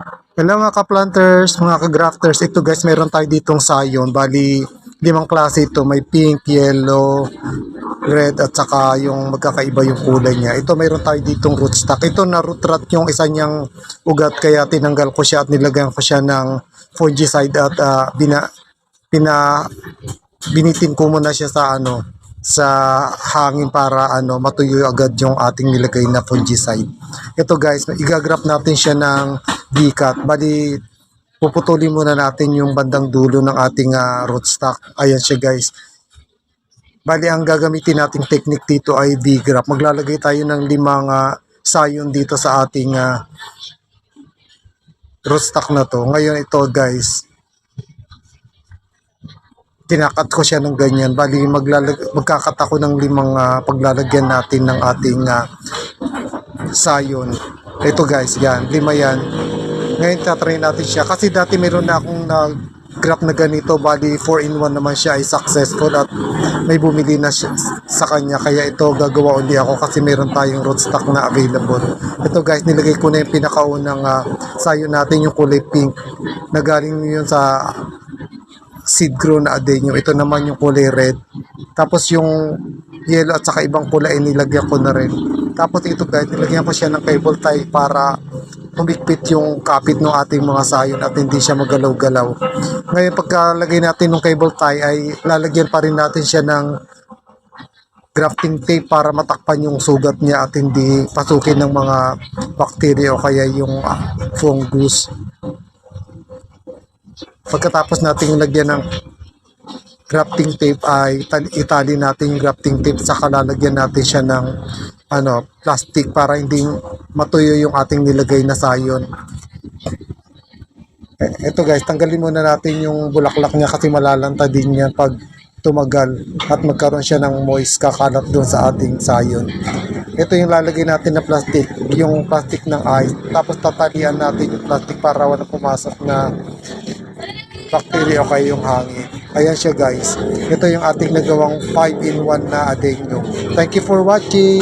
Hello mga ka-planters, mga ka-grafters. Ito guys, meron tayo ditong sayon. Bali, limang klase ito. May pink, yellow, red, at saka yung magkakaiba yung kulay niya. Ito meron tayo ditong rootstock. Ito na root rot yung isa niyang ugat, kaya tinanggal ko siya at nilagyan ko siya ng fungicide at binitin ko muna siya sa sa hangin para matuyo agad yung ating nilagay na fungicide. Ito guys, igagrap natin siya ng bikat. Bali, puputulin muna natin yung bandang dulo ng ating rootstock. Ayan siya guys. Bali, ang gagamitin nating technique dito ay V-grap. Maglalagay tayo ng limang sayon dito sa ating rootstock na to. Ngayon ito guys, tinakat ko siya ng ganyan. Bali, magkakat ako ng limang paglalagyan natin ng ating sayon. Ito guys, yan, lima yan. Ngayon tatry natin siya. Kasi dati meron na akong graph na ganito. Bali, 4-in-1 naman siya ay successful at may bumili na siya sa kanya. Kaya ito gagawa uli ako kasi meron tayong rootstock na available. Ito guys, nilagay ko na yung pinakaunang sayon natin, yung kulay pink. Nagaling yun sa seed grow na adenium. Ito naman yung kulay red. Tapos yung yellow at saka ibang kulay nilagyan ko na rin. Tapos ito guys, nilagyan ko siya ng cable tie para humigpit yung kapit ng ating mga sayon at hindi siya magalaw-galaw. Ngayon pagkalagay natin ng cable tie ay lalagyan pa rin natin siya ng grafting tape para matakpan yung sugat niya at hindi pasukin ng mga bacteria o kaya yung fungus. Pagkatapos nating lagyan ng grafting tape ay itali natin yung grafting tape, saka lalagyan natin siya ng plastic para hindi matuyo yung ating nilagay na sayon. Ito guys, tanggalin muna natin yung bulaklak niya kasi malalanta din yan pag tumagal at magkaroon siya ng moist kakalat doon sa ating sayon. Ito yung lalagay natin na plastic, yung plastic ng ice. Tapos tatalian natin yung plastic para wala pumasok na bacteria o kaya yung hangin. Ayan siya guys. Ito yung ating nagawang 5-in-1 na adenium. Thank you for watching.